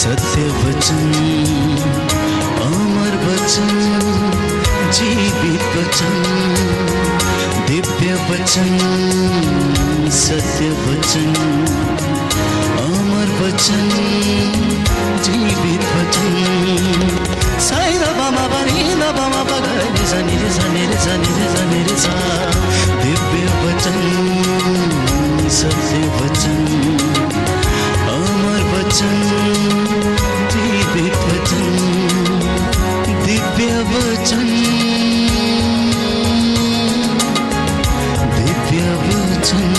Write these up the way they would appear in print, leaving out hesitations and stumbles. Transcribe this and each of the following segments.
सत्य वचन, अमर वचन, जीवित वचन, दिव्य वचन, सत्य वचन, अमर वचन, जीवित वचन। साई दा बामा बनी दा बामा बगरे सा निरे सा निरे सा निरे सा निरे सा। दिव्य वचन, सत्य वचन, अमर वचन, जीवित वचन, दिव्य वचन, दिव्य वचन।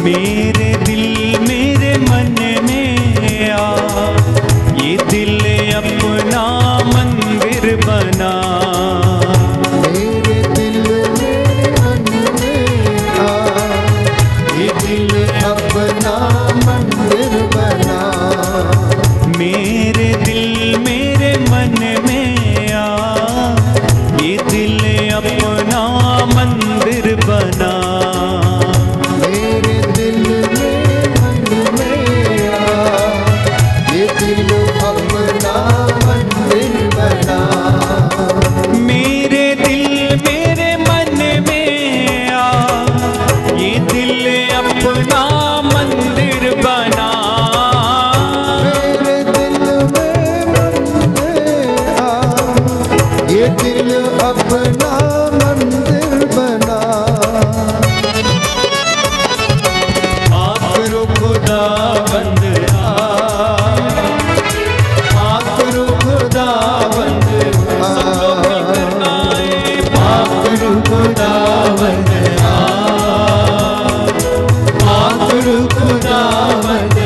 मेरे दिल मेरे मन में आ, ये दिल अपना मंदिर बना। मेरे दिल मेरे मन में आ, ये दिल अपना मंदिर बना। मेरे दिल मेरे मन में आ, ये दिल अपना मंदिर बना। मेरे दिल मेरे मन में आ, ये दिल अपना मंदिर बना। मेरे दिल मेरे मन में आ, ये दिल अपना मंदिर बना। मेरे दिल में मन में आ, ये दिल अपना मंदिर बना। आखिर खुदा बंद आखिर खुदा बंद आखिर खुदा बंद आखिर खुदा बंद।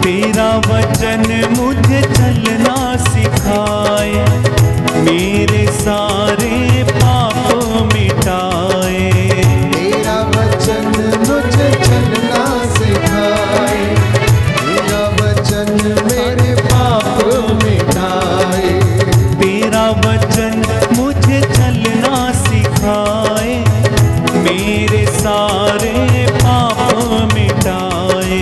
तेरा वचन मुझे चलना सिखाए, मेरे सारे पाप मिटाए। तेरा वचन मुझे चलना सिखाए, तेरा वचन मेरे पाप मिटाए। तेरा वचन मुझे चलना सिखाए, मेरे सारे पाप मिटाए।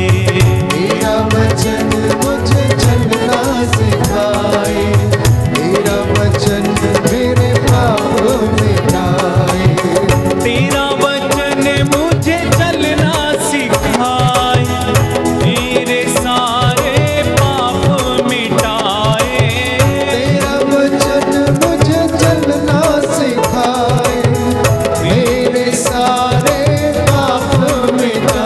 तेरा वचन मुझे चलना सिखाए, तेरा वचन मेरे पाप मिटाए। तेरा वचन मुझे चलना सिखाए, मेरे सारे पाप मिटाए। तेरा वचन मुझे चलना सिखाए, मेरे सारे पाप मिटाए।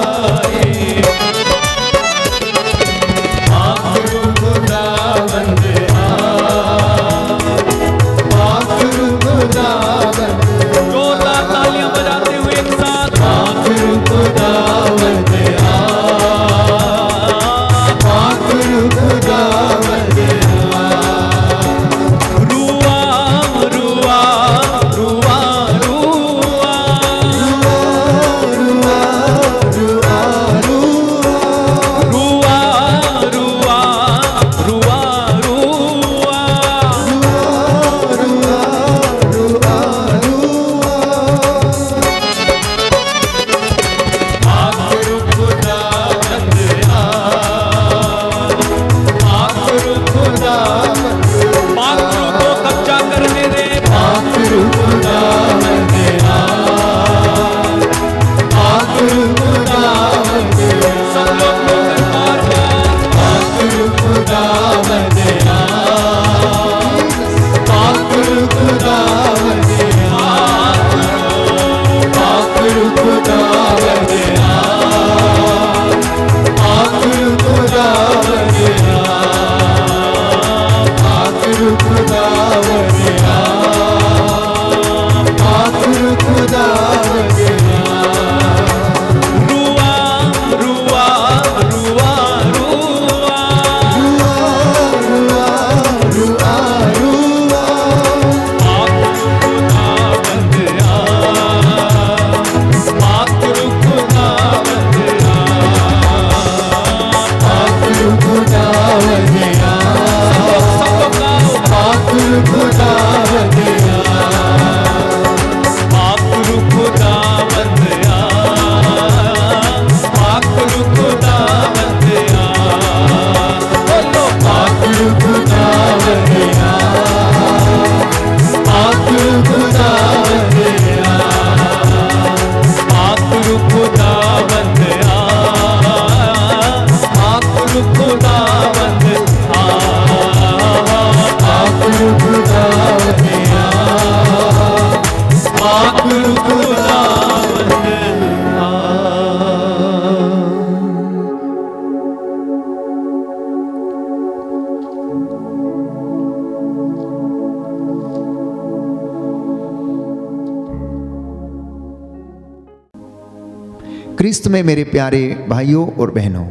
क्रिस्त में मेरे प्यारे भाइयों और बहनों,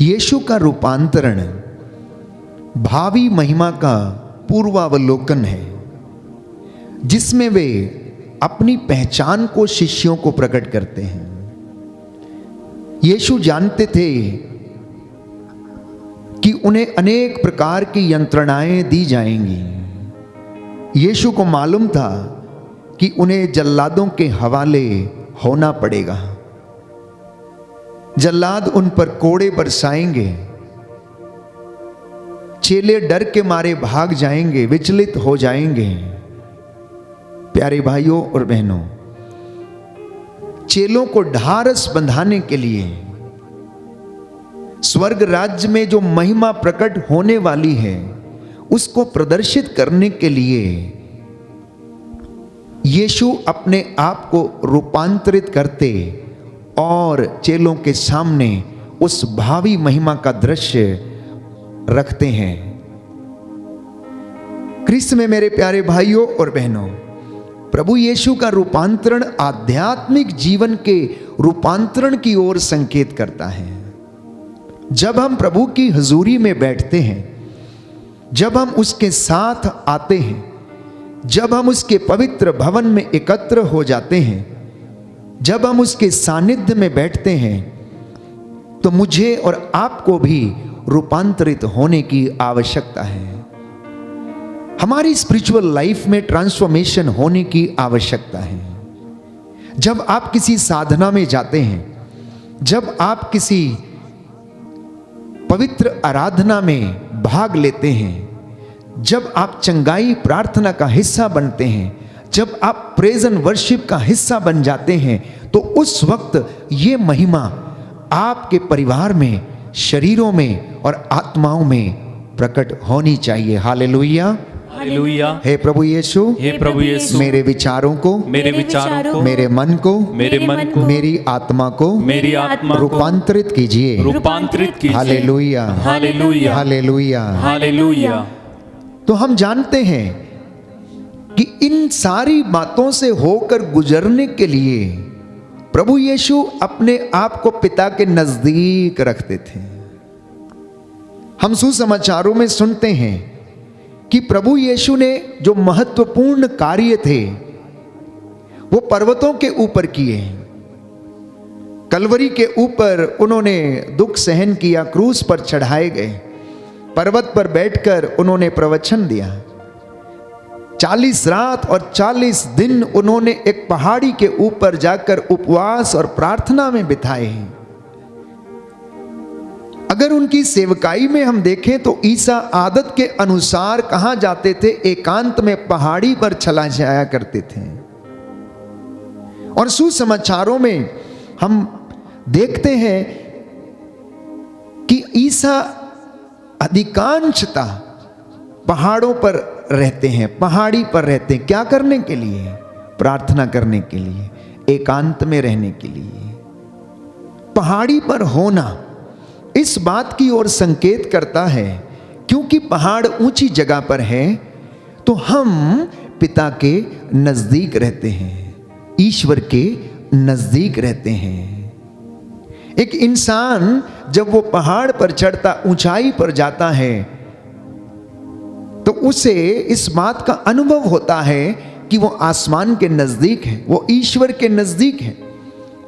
यीशु का रूपांतरण भावी महिमा का पूर्वावलोकन है, जिसमें वे अपनी पहचान को शिष्यों को प्रकट करते हैं। यीशु जानते थे कि उन्हें अनेक प्रकार की यंत्रणाएं दी जाएंगी। यीशु को मालूम था कि उन्हें जल्लादों के हवाले होना पड़ेगा। जल्लाद उन पर कोड़े बरसाएंगे, चेले डर के मारे भाग जाएंगे, विचलित हो जाएंगे। प्यारे भाइयों और बहनों, चेलों को ढारस बंधाने के लिए स्वर्ग राज्य में जो महिमा प्रकट होने वाली है उसको प्रदर्शित करने के लिए यीशु अपने आप को रूपांतरित करते और चेलों के सामने उस भावी महिमा का दृश्य रखते हैं। क्रिस्त में मेरे प्यारे भाइयों और बहनों, प्रभु यीशु का रूपांतरण आध्यात्मिक जीवन के रूपांतरण की ओर संकेत करता है। जब हम प्रभु की हुजूरी में बैठते हैं, जब हम उसके साथ आते हैं, जब हम उसके पवित्र भवन में एकत्र हो जाते हैं, जब हम उसके सानिध्य में बैठते हैं, तो मुझे और आपको भी रूपांतरित होने की आवश्यकता है। हमारी स्पिरिचुअल लाइफ में ट्रांसफॉर्मेशन होने की आवश्यकता है। जब आप किसी साधना में जाते हैं, जब आप किसी पवित्र आराधना में भाग लेते हैं, जब आप चंगाई प्रार्थना का हिस्सा बनते हैं, जब आप प्रेज एंड वर्शिप का हिस्सा बन जाते हैं, तो उस वक्त ये महिमा आपके परिवार में, शरीरों में और आत्माओं में प्रकट होनी चाहिए। Hallelujah, hallelujah. हे प्रभु यीशु, हे प्रभु यीशु, मेरे विचारों को, मेरे विचारों को, मेरे मन को, मेरे मन को, मेरी आत्मा को, मेरी आत्मा को रूपांतरित कीजिए। रूपांतरित कीजिए। Hallelujah, hallelujah, hallelujah, hallelujah. तो हम जानते हैं कि इन सारी बातों से होकर गुजरने के लिए प्रभु यीशु अपने आप को पिता के नजदीक रखते थे। हम सुसमाचारों में सुनते हैं कि प्रभु यीशु ने जो महत्वपूर्ण कार्य थे वो पर्वतों के ऊपर किए। कलवरी के ऊपर उन्होंने दुख सहन किया, क्रूस पर चढ़ाए गए, पर्वत पर बैठकर उन्होंने प्रवचन दिया। 40 रात और 40 दिन उन्होंने एक पहाड़ी के ऊपर जाकर उपवास और प्रार्थना में बिताए। अगर उनकी सेवकाई में हम देखें तो ईसा आदत के अनुसार कहां जाते थे? एकांत में पहाड़ी पर चला जाया करते थे। और सुसमाचारों में हम देखते हैं कि ईसा अधिकांशता पहाड़ों पर रहते हैं, पहाड़ी पर रहते हैं। क्या करने के लिए? प्रार्थना करने के लिए, एकांत में रहने के लिए। पहाड़ी पर होना इस बात की ओर संकेत करता है, क्योंकि पहाड़ ऊंची जगह पर है तो हम पिता के नजदीक रहते हैं, ईश्वर के नजदीक रहते हैं। एक इंसान जब वो पहाड़ पर चढ़ता, ऊंचाई पर जाता है, तो उसे इस बात का अनुभव होता है कि वो आसमान के नजदीक है, वो ईश्वर के नजदीक है।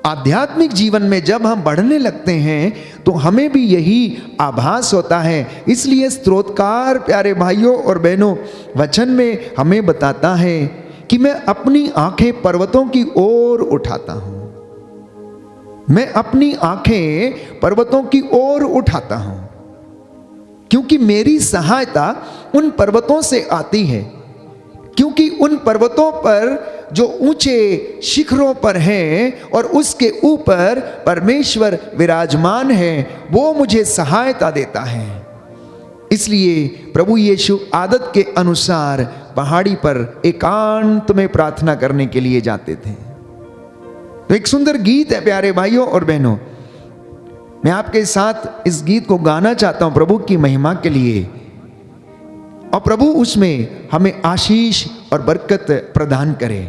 आध्यात्मिक जीवन में जब हम बढ़ने लगते हैं तो हमें भी यही आभास होता है। इसलिए स्तोत्रकार प्यारे भाइयों और बहनों, वचन में हमें बताता है कि मैं अपनी आंखें पर्वतों की ओर उठाता हूं, मैं अपनी आंखें पर्वतों की ओर उठाता हूं, क्योंकि मेरी सहायता उन पर्वतों से आती है। क्योंकि उन पर्वतों पर जो ऊंचे शिखरों पर हैं और उसके ऊपर परमेश्वर विराजमान है, वो मुझे सहायता देता है। इसलिए प्रभु यीशु आदत के अनुसार पहाड़ी पर एकांत में प्रार्थना करने के लिए जाते थे। तो एक सुंदर गीत है प्यारे भाइयों और बहनों, मैं आपके साथ इस गीत को गाना चाहता हूं प्रभु की महिमा के लिए, और प्रभु उसमें हमें आशीष और बरकत प्रदान करे।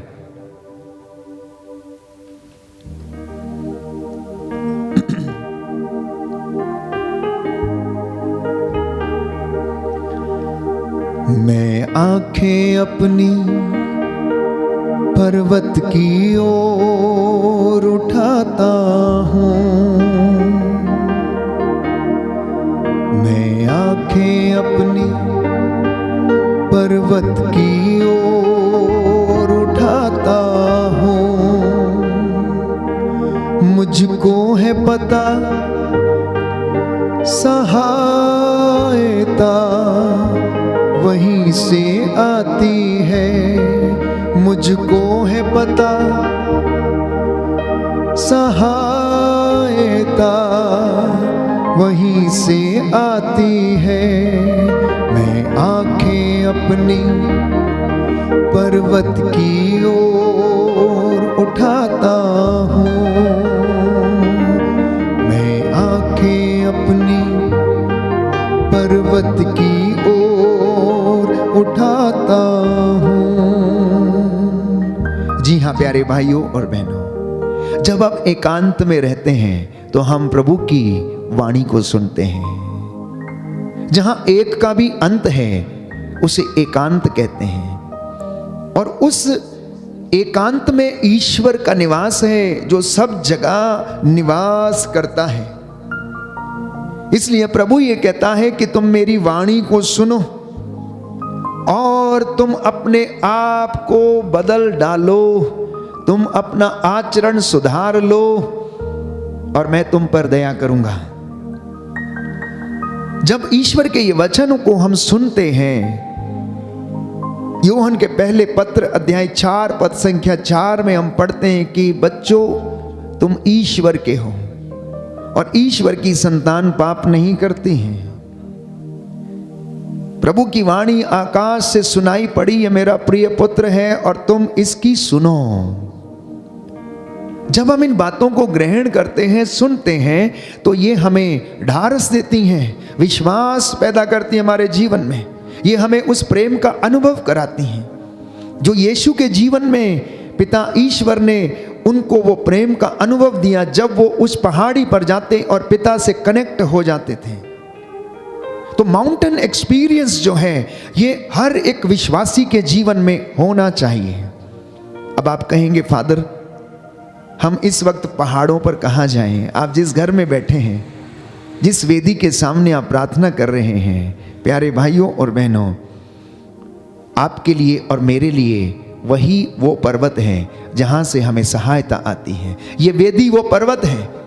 आंखें अपनी पर्वत की ओर उठाता हूँ, मैं आंखें अपनी पर्वत की ओर उठाता हूँ। मुझको है पता सहायता वहीं से आती है, मुझको है पता सहायता वहीं से आती है। मैं आंखें अपनी पर्वत की ओर उठाता हूँ, मैं आंखें अपनी पर्वत की ओर उठाता हूँ। जी हाँ प्यारे भाइयों और बहनों, जब आप एकांत में रहते हैं तो हम प्रभु की वाणी को सुनते हैं। जहां एक का भी अंत है उसे एकांत कहते हैं, और उस एकांत में ईश्वर का निवास है जो सब जगह निवास करता है। इसलिए प्रभु ये कहता है कि तुम मेरी वाणी को सुनो और तुम अपने आप को बदल डालो, तुम अपना आचरण सुधार लो और मैं तुम पर दया करूंगा। जब ईश्वर के ये वचनों को हम सुनते हैं, यूहन्ना के पहले पत्र अध्याय 4 पद संख्या 4 में हम पढ़ते हैं कि बच्चों तुम ईश्वर के हो और ईश्वर की संतान पाप नहीं करती हैं। प्रभु की वाणी आकाश से सुनाई पड़ी, ये मेरा प्रिय पुत्र है और तुम इसकी सुनो। जब हम इन बातों को ग्रहण करते हैं, सुनते हैं, तो ये हमें ढारस देती हैं, विश्वास पैदा करती है हमारे जीवन में। ये हमें उस प्रेम का अनुभव कराती हैं जो यीशु के जीवन में पिता ईश्वर ने उनको वो प्रेम का अनुभव दिया जब वो उस पहाड़ी पर जाते और पिता से कनेक्ट हो जाते थे। तो माउंटेन एक्सपीरियंस जो है ये हर एक विश्वासी के जीवन में होना चाहिए। अब आप कहेंगे फादर हम इस वक्त पहाड़ों पर कहाँ जाएं? आप जिस घर में बैठे हैं, जिस वेदी के सामने आप प्रार्थना कर रहे हैं, प्यारे भाइयों और बहनों, आपके लिए और मेरे लिए वही वो पर्वत है जहां से हमें सहायता आती है। ये वेदी वो पर्वत है,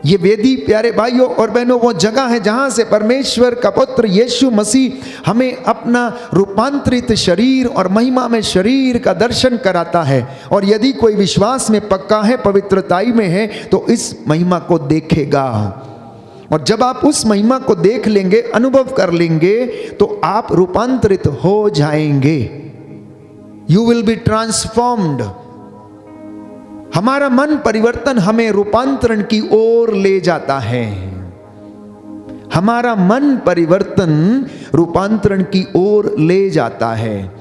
ये वेदी प्यारे भाइयों और बहनों वो जगह है जहां से परमेश्वर का पुत्र यीशु मसीह हमें अपना रूपांतरित शरीर और महिमा में शरीर का दर्शन कराता है। और यदि कोई विश्वास में पक्का है, पवित्रताई में है, तो इस महिमा को देखेगा। और जब आप उस महिमा को देख लेंगे, अनुभव कर लेंगे, तो आप रूपांतरित हो जाएंगे। You will be transformed. हमारा मन परिवर्तन हमें रूपांतरण की ओर ले जाता है। हमारा मन परिवर्तन रूपांतरण की ओर ले जाता है।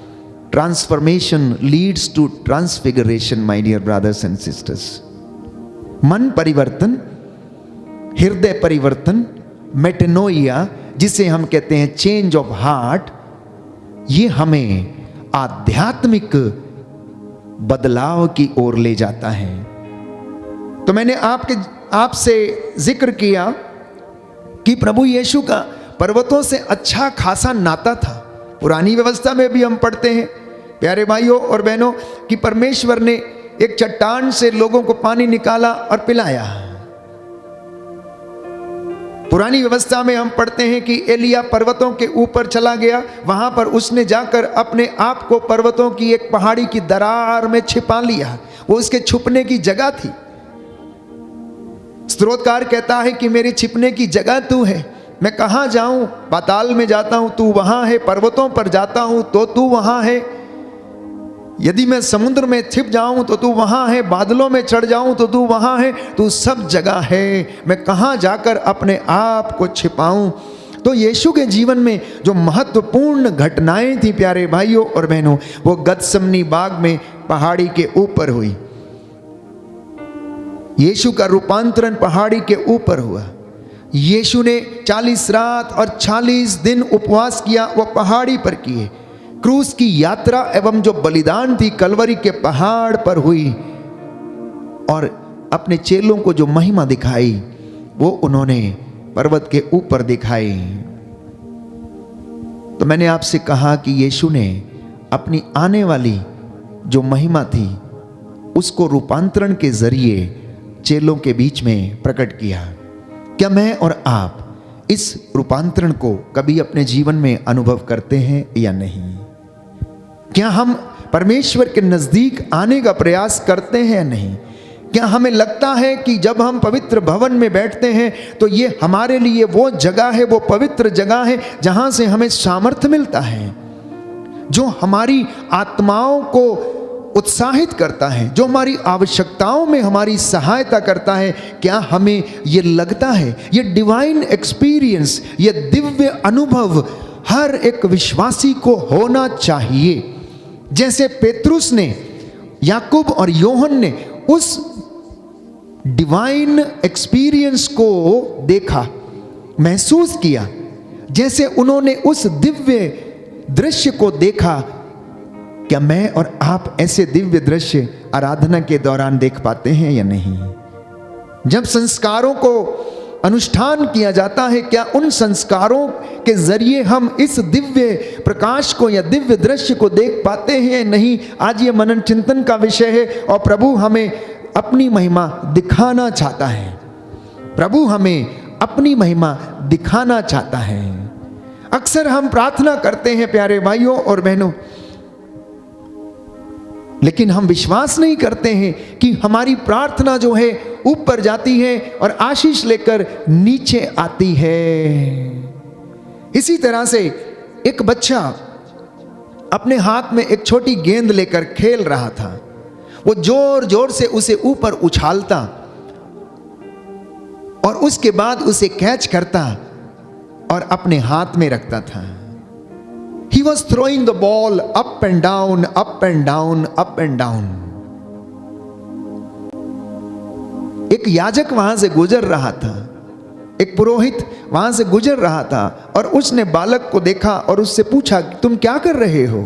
Transformation leads to transfiguration my dear brothers and sisters. मन परिवर्तन, हृदय परिवर्तन, मेटेनोइया जिसे हम कहते हैं चेंज ऑफ हार्ट, ये हमें आध्यात्मिक बदलाव की ओर ले जाता है। तो मैंने आपसे जिक्र किया कि प्रभु यीशु का पर्वतों से अच्छा खासा नाता था। पुरानी व्यवस्था में भी हम पढ़ते हैं प्यारे भाइयों और बहनों कि परमेश्वर ने एक चट्टान से लोगों को पानी निकाला और पिलाया। पुरानी व्यवस्था में हम पढ़ते हैं कि एलिया पर्वतों के ऊपर चला गया, वहां पर उसने जाकर अपने आप को पर्वतों की एक पहाड़ी की दरार में छिपा लिया। वो उसके छुपने की जगह थी। स्तोत्रकार कहता है कि मेरी छिपने की जगह तू है, मैं कहां जाऊं? पाताल में जाता हूं तू वहां है, पर्वतों पर जाता हूं तो तू वहां है, यदि मैं समुद्र में छिप जाऊं तो तू वहां है, बादलों में चढ़ जाऊं तो तू वहां है, तू सब जगह है, मैं कहां जाकर अपने आप को छिपाऊं। तो यीशु के जीवन में जो महत्वपूर्ण घटनाएं थी प्यारे भाइयों और बहनों, वो गतसमनी बाग में पहाड़ी के ऊपर हुई। यीशु का रूपांतरण पहाड़ी के ऊपर हुआ। यीशु ने 40 रात और 40 दिन उपवास किया, वो पहाड़ी पर किए। क्रूस की यात्रा एवं जो बलिदान थी कलवरी के पहाड़ पर हुई और अपने चेलों को जो महिमा दिखाई वो उन्होंने पर्वत के ऊपर दिखाई। तो मैंने आपसे कहा कि यीशु ने अपनी आने वाली जो महिमा थी उसको रूपांतरण के जरिए चेलों के बीच में प्रकट किया। क्या मैं और आप इस रूपांतरण को कभी अपने जीवन में अनुभव करते हैं या नहीं? क्या हम परमेश्वर के नजदीक आने का प्रयास करते हैं या नहीं? क्या हमें लगता है कि जब हम पवित्र भवन में बैठते हैं तो ये हमारे लिए वो जगह है, वो पवित्र जगह है जहां से हमें सामर्थ्य मिलता है, जो हमारी आत्माओं को उत्साहित करता है, जो हमारी आवश्यकताओं में हमारी सहायता करता है? क्या हमें ये लगता है? ये डिवाइन एक्सपीरियंस, ये दिव्य अनुभव हर एक विश्वासी को होना चाहिए। जैसे पेतरुस ने, याकूब और योहन ने उस डिवाइन एक्सपीरियंस को देखा, महसूस किया, जैसे उन्होंने उस दिव्य दृश्य को देखा, क्या मैं और आप ऐसे दिव्य दृश्य आराधना के दौरान देख पाते हैं या नहीं? जब संस्कारों को अनुष्ठान किया जाता है, क्या उन संस्कारों के जरिए हम इस दिव्य प्रकाश को या दिव्य दृश्य को देख पाते हैं या नहीं? आज ये मनन चिंतन का विषय है और प्रभु हमें अपनी महिमा दिखाना चाहता है। प्रभु हमें अपनी महिमा दिखाना चाहता है। अक्सर हम प्रार्थना करते हैं प्यारे भाइयों और बहनों, लेकिन हम विश्वास नहीं करते हैं कि हमारी प्रार्थना जो है ऊपर जाती है और आशीष लेकर नीचे आती है। इसी तरह से एक बच्चा अपने हाथ में एक छोटी गेंद लेकर खेल रहा था। वो जोर जोर से उसे ऊपर उछालता और उसके बाद उसे कैच करता और अपने हाथ में रखता था। He was throwing the ball up and down, up and down, up and down. एक याजक वहां से गुजर रहा था, एक पुरोहित वहां से गुजर रहा था और उसने बालक को देखा और उससे पूछा, तुम क्या कर रहे हो?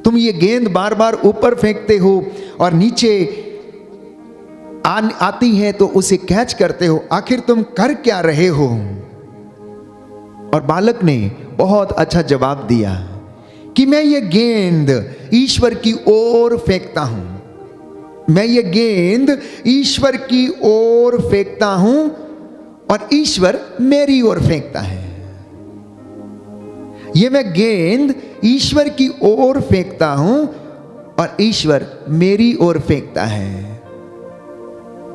तुम ये गेंद बार बार ऊपर फेंकते हो और नीचे आती है तो उसे कैच करते हो, आखिर तुम कर क्या रहे हो? और बालक ने बहुत अच्छा जवाब दिया कि मैं ये गेंद ईश्वर की ओर फेंकता हूं, मैं ये गेंद ईश्वर की ओर फेंकता हूं और ईश्वर मेरी ओर फेंकता है। ये मैं गेंद ईश्वर की ओर फेंकता हूं और ईश्वर मेरी ओर फेंकता है।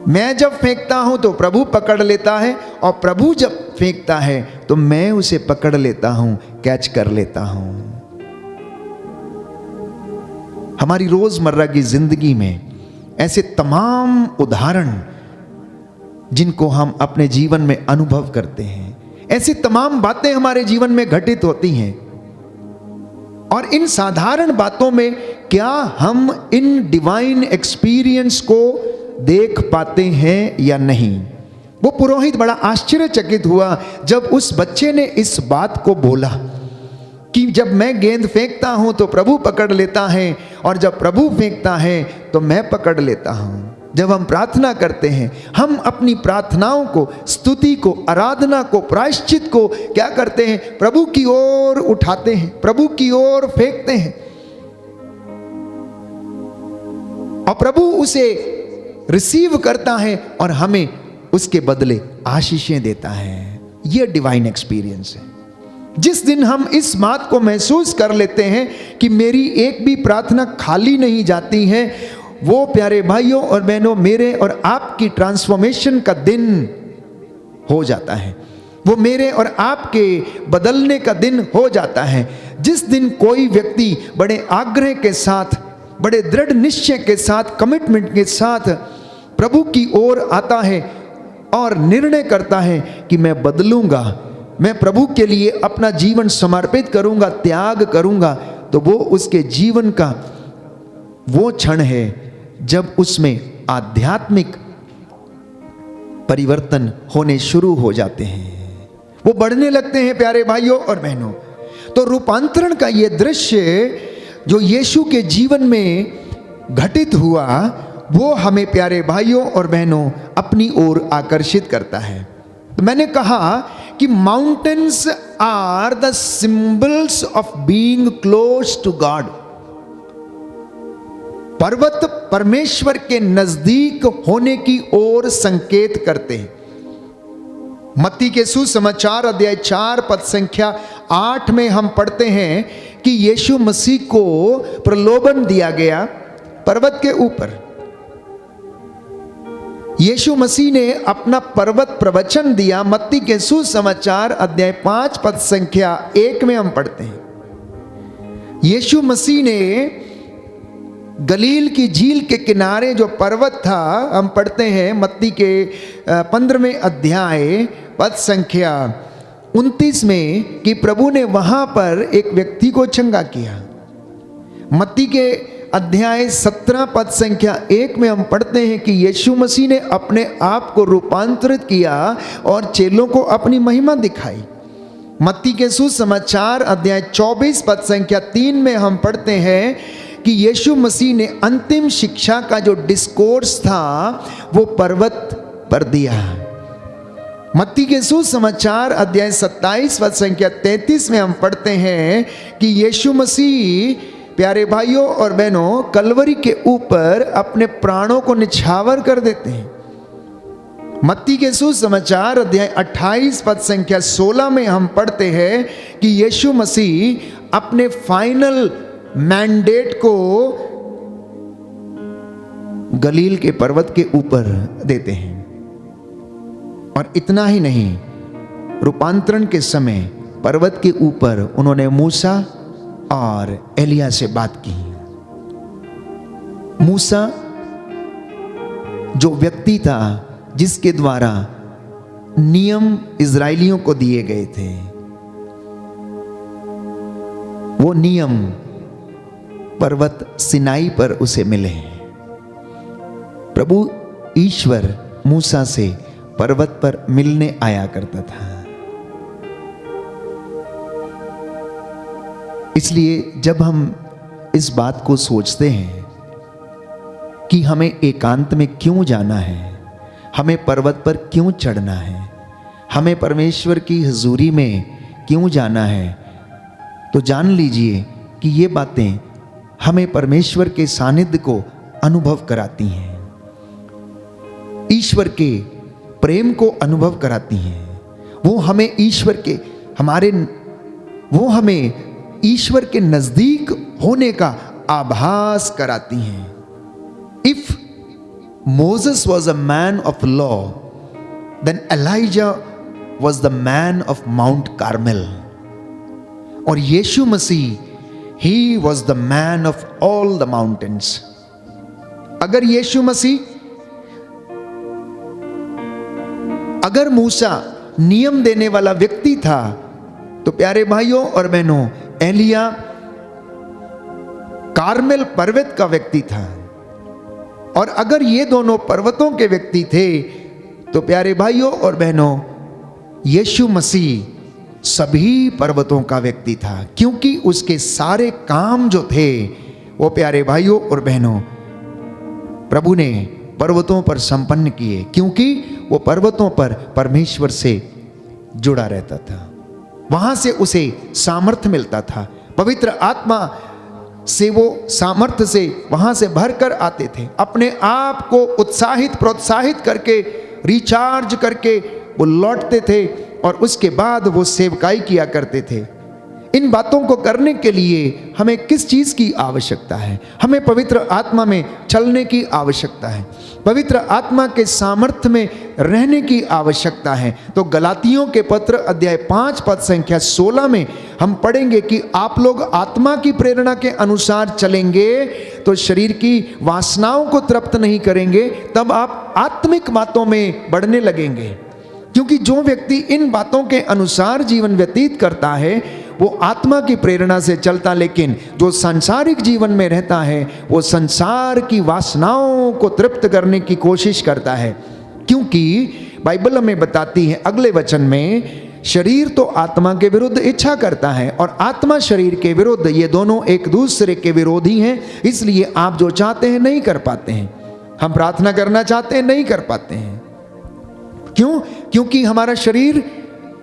मैं जब फेंकता हूं तो प्रभु पकड़ लेता है और प्रभु जब फेंकता है तो मैं उसे पकड़ लेता हूं, कैच कर लेता हूं। हमारी रोजमर्रा की जिंदगी में ऐसे तमाम उदाहरण जिनको हम अपने जीवन में अनुभव करते हैं, ऐसी तमाम बातें हमारे जीवन में घटित होती हैं और इन साधारण बातों में क्या हम इन डिवाइन एक्सपीरियंस को देख पाते हैं या नहीं? वो पुरोहित बड़ा आश्चर्यचकित हुआ जब उस बच्चे ने इस बात को बोला कि जब मैं गेंद फेंकता हूं तो प्रभु पकड़ लेता है और जब प्रभु फेंकता है तो मैं पकड़ लेता हूं। जब हम प्रार्थना करते हैं, हम अपनी प्रार्थनाओं को, स्तुति को, आराधना को, प्रायश्चित को क्या करते हैं? प्रभु की ओर उठाते हैं, प्रभु की ओर फेंकते हैं और प्रभु उसे रिसीव करता है और हमें उसके बदले आशीषें देता है। यह डिवाइन एक्सपीरियंस है। जिस दिन हम इस बात को महसूस कर लेते हैं कि मेरी एक भी प्रार्थना खाली नहीं जाती है, वो प्यारे भाइयों और बहनों मेरे और आपकी ट्रांसफॉर्मेशन का दिन हो जाता है। वो मेरे और आपके बदलने का दिन हो जाता है। जिस दिन कोई व्यक्ति बड़े आग्रह के साथ, बड़े दृढ़ निश्चय के साथ, कमिटमेंट के साथ प्रभु की ओर आता है और निर्णय करता है कि मैं बदलूंगा, मैं प्रभु के लिए अपना जीवन समर्पित करूंगा, त्याग करूंगा, तो वो उसके जीवन का वो क्षण है जब उसमें आध्यात्मिक परिवर्तन होने शुरू हो जाते हैं, वो बढ़ने लगते हैं प्यारे भाइयों और बहनों। तो रूपांतरण का ये दृश्य जो यीशु के जीवन में घटित हुआ, वो हमें प्यारे भाइयों और बहनों अपनी ओर आकर्षित करता है। तो मैंने कहा कि mountains are the symbols of being close to God. पर्वत परमेश्वर के नजदीक होने की ओर संकेत करते हैं। मत्ती के सुसमाचार अध्याय 4 पद संख्या 8 में हम पढ़ते हैं कि यीशु मसीह को प्रलोभन दिया गया पर्वत के ऊपर। यीशु मसीह ने अपना पर्वत प्रवचन दिया। मत्ती के सुसमाचार अध्याय 5 पद संख्या 1 में हम पढ़ते हैं, यीशु मसीह ने गलील की झील के किनारे जो पर्वत था, हम पढ़ते हैं मत्ती के 15वें अध्याय पद संख्या 29 में कि प्रभु ने वहां पर एक व्यक्ति को चंगा किया। मत्ती के अध्याय 17 पद संख्या 1 में हम पढ़ते हैं कि यीशु मसीह ने अपने आप को रूपांतरित किया और चेलों को अपनी महिमा दिखाई। मत्ती के सुसमाचार अध्याय 24 पद संख्या 3 में हम पढ़ते हैं कि यीशु मसीह ने अंतिम शिक्षा का जो डिस्कोर्स था वो पर्वत पर दिया। मत्ती के सुसमाचार अध्याय 27 पद संख्या 33 में हम पढ़ते हैं कि यीशु मसीह प्यारे भाइयों और बहनों कलवरी के ऊपर अपने प्राणों को निछावर कर देते हैं। मत्ती के सुसमाचार अध्याय 28 पद संख्या 16 में हम पढ़ते हैं कि यीशु मसीह अपने फाइनल मैंडेट को गलील के पर्वत के ऊपर देते हैं। और इतना ही नहीं, रूपांतरण के समय पर्वत के ऊपर उन्होंने मूसा और एलिया से बात की। मूसा जो व्यक्ति था जिसके द्वारा नियम इजरायलियों को दिए गए थे, वो नियम पर्वत सिनाई पर उसे मिले। प्रभु ईश्वर मूसा से पर्वत पर मिलने आया करता था। इसलिए जब हम इस बात को सोचते हैं कि हमें एकांत में क्यों जाना है, हमें पर्वत पर क्यों चढ़ना है, हमें परमेश्वर की हुजूरी में क्यों जाना है, तो जान लीजिए कि ये बातें हमें परमेश्वर के सानिध्य को अनुभव कराती हैं, ईश्वर के प्रेम को अनुभव कराती हैं। वो हमें ईश्वर के नजदीक होने का आभास कराती हैं। If Moses was a man of law, then Elijah was the man of Mount Carmel. और यीशु मसीह He was the man of all the mountains. अगर यीशु मसीह, अगर मूसा नियम देने वाला व्यक्ति था, तो प्यारे भाइयों और बहनों एलिया कार्मेल पर्वत का व्यक्ति था। और अगर ये दोनों पर्वतों के व्यक्ति थे, तो प्यारे भाइयों और बहनों यीशु मसीह सभी पर्वतों का व्यक्ति था, क्योंकि उसके सारे काम जो थे वो प्यारे भाइयों और बहनों प्रभु ने पर्वतों पर संपन्न किए, क्योंकि वो पर्वतों पर परमेश्वर से जुड़ा रहता था। वहां से उसे सामर्थ्य मिलता था। पवित्र आत्मा से वो सामर्थ्य से वहां से भरकर आते थे, अपने आप को उत्साहित प्रोत्साहित करके रिचार्ज करके वो लौटते थे और उसके बाद वो सेवकाई किया करते थे। इन बातों को करने के लिए हमें किस चीज की आवश्यकता है? हमें पवित्र आत्मा में चलने की आवश्यकता है, पवित्र आत्मा के सामर्थ्य में रहने की आवश्यकता है। तो गलातियों के पत्र अध्याय 5 पद संख्या 16 में हम पढ़ेंगे कि आप लोग आत्मा की प्रेरणा के अनुसार चलेंगे तो शरीर की वासनाओं को तृप्त नहीं करेंगे, तब आप आत्मिक बातों में बढ़ने लगेंगे। क्योंकि जो व्यक्ति इन बातों के अनुसार जीवन व्यतीत करता है वो आत्मा की प्रेरणा से चलता, लेकिन जो सांसारिक जीवन में रहता है वो संसार की वासनाओं को तृप्त करने की कोशिश करता है। क्योंकि बाइबल हमें बताती है अगले वचन में, शरीर तो आत्मा के विरुद्ध इच्छा करता है और आत्मा शरीर के विरुद्ध, ये दोनों एक दूसरे के विरोधी हैं। इसलिए आप जो चाहते हैं नहीं कर पाते हैं। हम प्रार्थना करना चाहते हैं, नहीं कर पाते हैं। क्यों? क्योंकि हमारा शरीर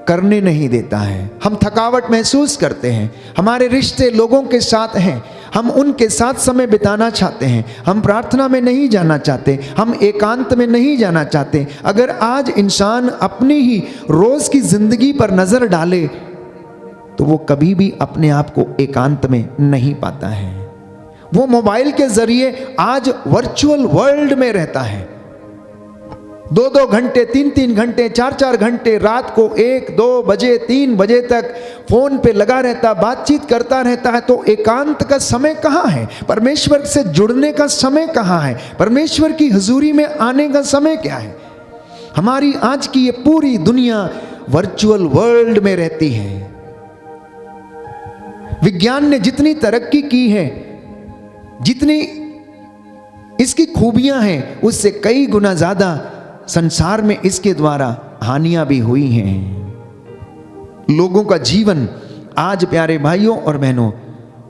करने नहीं देता है। हम थकावट महसूस करते हैं। हमारे रिश्ते लोगों के साथ हैं, हम उनके साथ समय बिताना चाहते हैं। हम प्रार्थना में नहीं जाना चाहते, हम एकांत में नहीं जाना चाहते। अगर आज इंसान अपनी ही रोज की जिंदगी पर नजर डाले तो वो कभी भी अपने आप को एकांत में नहीं पाता है। वो मोबाइल के जरिए आज वर्चुअल वर्ल्ड में रहता है। 2-2 घंटे, 3-3 घंटे, 4-4 घंटे रात को 1-2 बजे, 3 बजे तक फोन पे लगा रहता, बातचीत करता रहता है। तो एकांत का समय कहाँ है? परमेश्वर से जुड़ने का समय कहाँ है? परमेश्वर की हुजूरी में आने का समय क्या है? हमारी आज की ये पूरी दुनिया वर्चुअल वर्ल्ड में रहती है। विज्ञान ने जितनी तरक्की की है, जितनी इसकी खूबियां हैं, उससे कई गुना ज्यादा संसार में इसके द्वारा हानियां भी हुई हैं। लोगों का जीवन आज प्यारे भाइयों और बहनों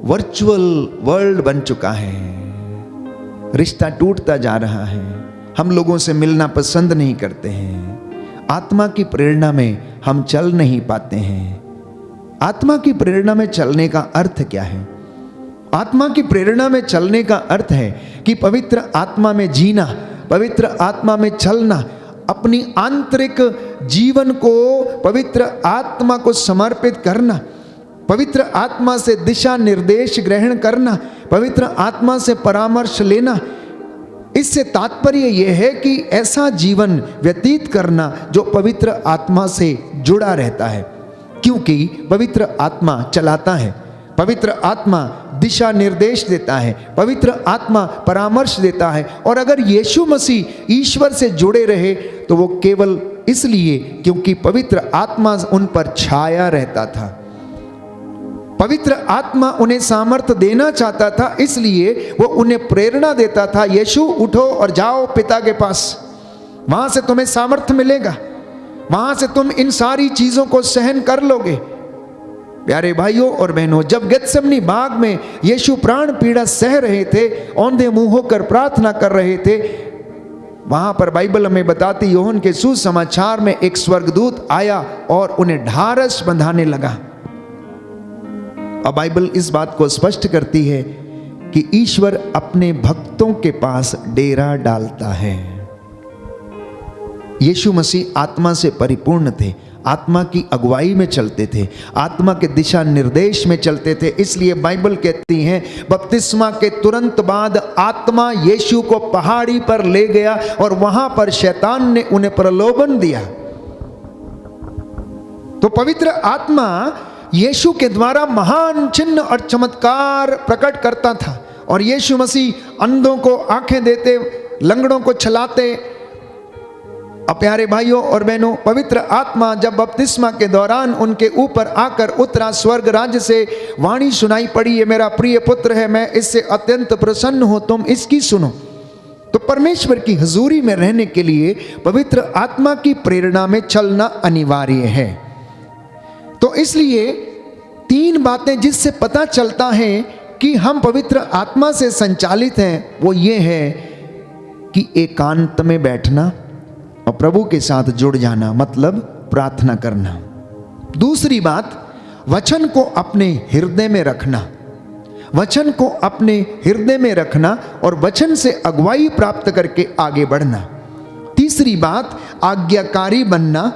वर्चुअल वर्ल्ड बन चुका है। रिश्ता टूटता जा रहा है। हम लोगों से मिलना पसंद नहीं करते हैं। आत्मा की प्रेरणा में हम चल नहीं पाते हैं। आत्मा की प्रेरणा में चलने का अर्थ क्या है? आत्मा की प्रेरणा में चलने का अर्थ है कि पवित्र आत्मा में जीना, पवित्र आत्मा में चलना, अपनी आंतरिक जीवन को पवित्र आत्मा को समर्पित करना, पवित्र आत्मा से दिशा निर्देश ग्रहण करना, पवित्र आत्मा से परामर्श लेना। इससे तात्पर्य यह है कि ऐसा जीवन व्यतीत करना जो पवित्र आत्मा से जुड़ा रहता है, क्योंकि पवित्र आत्मा चलाता है, पवित्र आत्मा दिशा निर्देश देता है, पवित्र आत्मा परामर्श देता है। और अगर यीशु मसीह ईश्वर से जुड़े रहे तो वो केवल इसलिए क्योंकि पवित्र आत्मा उन पर छाया रहता था। पवित्र आत्मा उन्हें सामर्थ्य देना चाहता था, इसलिए वो उन्हें प्रेरणा देता था, यीशु उठो और जाओ पिता के पास, वहां से तुम्हें सामर्थ्य मिलेगा, वहां से तुम इन सारी चीजों को सहन कर लोगे। प्यारे भाइयों और बहनों, जब गेत्सेमनी बाग में यीशु प्राण पीड़ा सह रहे थे, औंधे मुंह होकर प्रार्थना कर रहे थे, वहां पर बाइबल हमें बताती, यूहन्ना के सुसमाचार में एक स्वर्गदूत आया और उन्हें ढारस बंधाने लगा। अब बाइबल इस बात को स्पष्ट करती है कि ईश्वर अपने भक्तों के पास डेरा डालता है। यीशु मसीह आत्मा से परिपूर्ण थे, आत्मा की अगुवाई में चलते थे, आत्मा के दिशा निर्देश में चलते थे। इसलिए बाइबल कहती है बपतिस्मा के तुरंत बाद आत्मा यीशु को पहाड़ी पर ले गया और वहां पर शैतान ने उन्हें प्रलोभन दिया। तो पवित्र आत्मा यीशु के द्वारा महान चिन्ह और चमत्कार प्रकट करता था और यीशु मसीह अंधों को आंखें देते, लंगड़ों को चलाते। अब प्यारे भाइयों और बहनों, पवित्र आत्मा जब बपतिस्मा के दौरान उनके ऊपर आकर उतरा, स्वर्ग राज्य से वाणी सुनाई पड़ी, ये मेरा प्रिय पुत्र है, मैं इससे अत्यंत प्रसन्न हूं, तुम इसकी सुनो। तो परमेश्वर की हुजूरी में रहने के लिए पवित्र आत्मा की प्रेरणा में चलना अनिवार्य है। तो इसलिए 3 बातें जिससे पता चलता है कि हम पवित्र आत्मा से संचालित हैं, वो ये है कि एकांत में बैठना और प्रभु के साथ जुड़ जाना, मतलब प्रार्थना करना। दूसरी बात, वचन को अपने हृदय में रखना, वचन को अपने हृदय में रखना और वचन से अगुवाई प्राप्त करके आगे बढ़ना। तीसरी बात, आज्ञाकारी बनना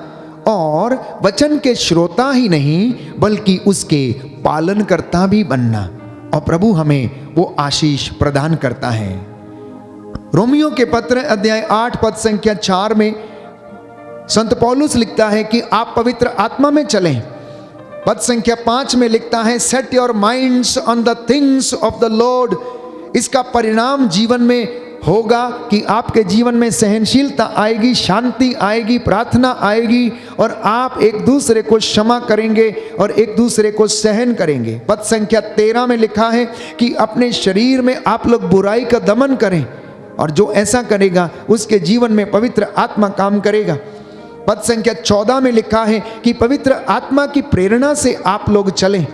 और वचन के श्रोता ही नहीं बल्कि उसके पालनकर्ता भी बनना। और प्रभु हमें वो आशीष प्रदान करता है। रोमियो के पत्र अध्याय 8 पद संख्या 4 में संत पौलुस लिखता है कि आप पवित्र आत्मा में चलें। पद संख्या 5 में लिखता है, set your minds on the things of the Lord. इसका परिणाम जीवन में होगा कि आपके जीवन में सहनशीलता आएगी, शांति आएगी, प्रार्थना आएगी और आप एक दूसरे को क्षमा करेंगे और एक दूसरे को सहन करेंगे। पद संख्या 13 में लिखा है कि अपने शरीर में आप लोग बुराई का दमन करें और जो ऐसा करेगा उसके जीवन में पवित्र आत्मा काम करेगा। पद संख्या 14 में लिखा है कि पवित्र आत्मा की प्रेरणा से आप लोग चलें।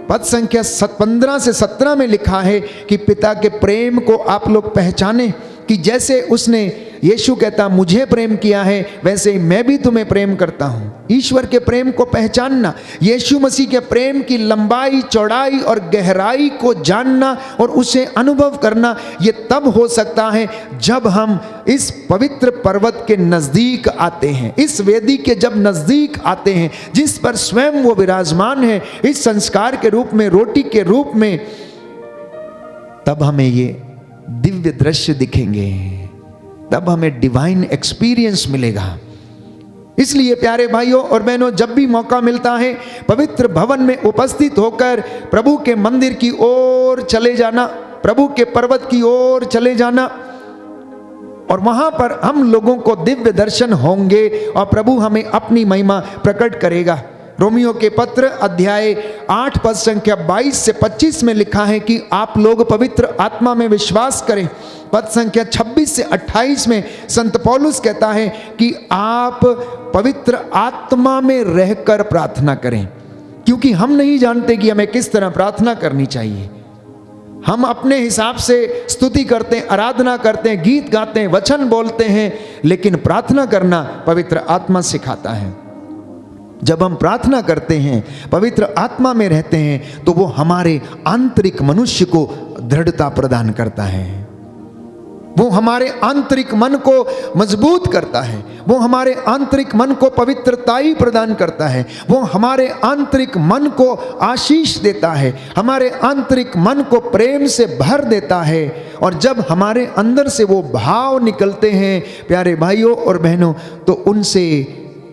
पद संख्या 15 से 17 में लिखा है कि पिता के प्रेम को आप लोग पहचाने, कि जैसे उसने, यीशु कहता, मुझे प्रेम किया है वैसे ही मैं भी तुम्हें प्रेम करता हूं। ईश्वर के प्रेम को पहचानना, यीशु मसीह के प्रेम की लंबाई, चौड़ाई और गहराई को जानना और उसे अनुभव करना, ये तब हो सकता है जब हम इस पवित्र पर्वत के नजदीक आते हैं, इस वेदी के जब नजदीक आते हैं जिस पर स्वयं वो विराजमान है इस संस्कार के रूप में, रोटी के रूप में, तब हमें ये दिव्य दृश्य दिखेंगे, तब हमें डिवाइन एक्सपीरियंस मिलेगा। इसलिए प्यारे भाइयों और बहनों, जब भी मौका मिलता है पवित्र भवन में उपस्थित होकर प्रभु के मंदिर की ओर चले जाना, प्रभु के पर्वत की ओर चले जाना, और वहां पर हम लोगों को दिव्य दर्शन होंगे और प्रभु हमें अपनी महिमा प्रकट करेगा। रोमियो के पत्र अध्याय 8 पद संख्या 22 से 25 में लिखा है कि आप लोग पवित्र आत्मा में विश्वास करें। पद संख्या 26 से 28 में संत पौलुस कहता है कि आप पवित्र आत्मा में रहकर प्रार्थना करें, क्योंकि हम नहीं जानते कि हमें किस तरह प्रार्थना करनी चाहिए। हम अपने हिसाब से स्तुति करते हैं, आराधना करते हैं, गीत गाते हैं, वचन बोलते हैं, लेकिन प्रार्थना करना पवित्र आत्मा सिखाता है। जब हम प्रार्थना करते हैं, पवित्र आत्मा में रहते हैं, तो वो हमारे आंतरिक मनुष्य को दृढ़ता प्रदान करता है, वो हमारे आंतरिक मन को मजबूत करता है, वो हमारे आंतरिक मन को पवित्रताई प्रदान करता है, वो हमारे आंतरिक मन को आशीष देता है, हमारे आंतरिक मन को प्रेम से भर देता है। और जब हमारे अंदर से वो भाव निकलते हैं प्यारे भाइयों और बहनों, तो उनसे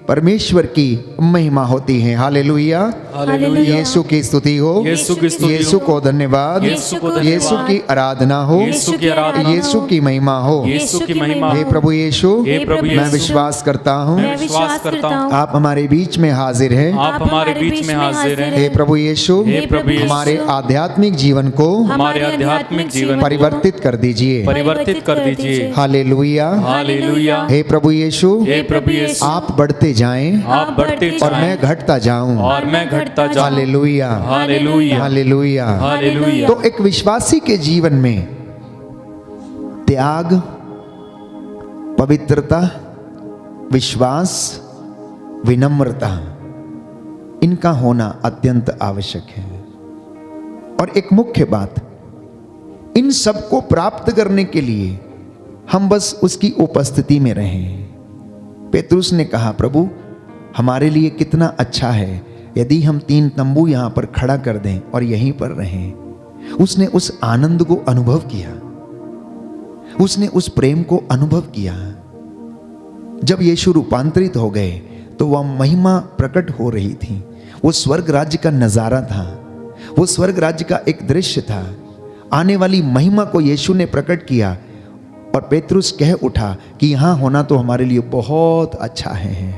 परमेश्वर की महिमा होती है। Hallelujah, hallelujah. यीशु की स्तुति हो, यीशु की स्तुति हो, यीशु को धन्यवाद, यीशु को धन्यवाद, यीशु की आराधना हो, यीशु की आराधना, यीशु की महिमा हो, यीशु की महिमा हे हो। प्रभु यीशु, हे प्रभु मैं यीशु, विश्वास करता हूँ मैं विश्वास करता हूँ आप हमारे बीच में हाजिर हैं। आप हमारे बीच में हाजिर हैं। हे प्रभु यीशु, हे प्रभु यीशु, हमारे आध्यात्मिक जीवन को हमारे आध्यात्मिक जीवन को परिवर्तित कर दीजिए। परिवर्तित कर दीजिए। Hallelujah, hallelujah. हे प्रभु यीशु, हे प्रभु यीशु, आप बढ़ते जाएं आप बढ़ते और जाएं मैं घटता जाऊं। और मैं घटता जाऊं। Hallelujah, hallelujah, hallelujah. हालेलुया। तो एक विश्वासी के जीवन में त्याग, पवित्रता, विश्वास, विनम्रता, इनका होना अत्यंत आवश्यक है। और एक मुख्य बात, इन सब को प्राप्त करने के लिए हम बस उसकी उपस्थिति में रहें। पेतरुस ने कहा, प्रभु हमारे लिए कितना अच्छा है यदि हम 3 तंबू यहां पर खड़ा कर दें और यहीं पर रहें। उसने उस आनंद को अनुभव किया, उसने उस प्रेम को अनुभव किया। जब यीशु रूपांतरित हो गए तो वह महिमा प्रकट हो रही थी, वो स्वर्ग राज्य का नजारा था, वो स्वर्ग राज्य का एक दृश्य था। आने वाली महिमा को यीशु ने प्रकट किया और पेतरुस कह उठा कि यहां होना तो हमारे लिए बहुत अच्छा है,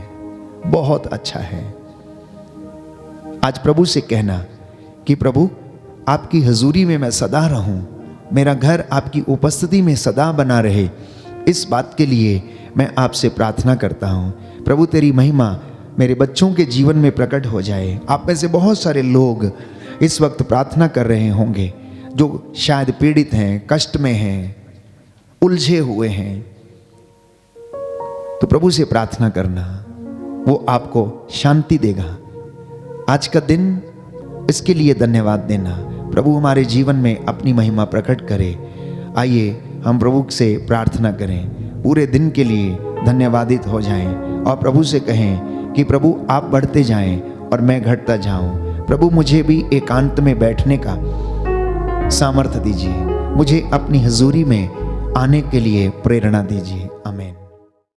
बहुत अच्छा है। आज प्रभु से कहना कि प्रभु आपकी हजूरी में मैं सदा रहूं, मेरा घर आपकी उपस्थिति में सदा बना रहे, इस बात के लिए मैं आपसे प्रार्थना करता हूं। प्रभु तेरी महिमा मेरे बच्चों के जीवन में प्रकट हो जाए। आप में से बहुत सारे लोग इस वक्त प्रार्थना कर रहे होंगे जो शायद पीड़ित हैं, कष्ट में हैं, उलझे हुए हैं। तो प्रभु से प्रार्थना करना, वो आपको शांति देगा। आज का दिन इसके लिए धन्यवाद देना, प्रभु हमारे जीवन में अपनी महिमा प्रकट करे। आइए हम प्रभु से प्रार्थना करें, पूरे दिन के लिए धन्यवादित हो जाएं और प्रभु से कहें कि प्रभु आप बढ़ते जाएं और मैं घटता जाऊं। प्रभु मुझे भी एकांत में बैठने का सामर्थ्य दीजिए, मुझे अपनी हजूरी में आने के लिए प्रेरणा दीजिए।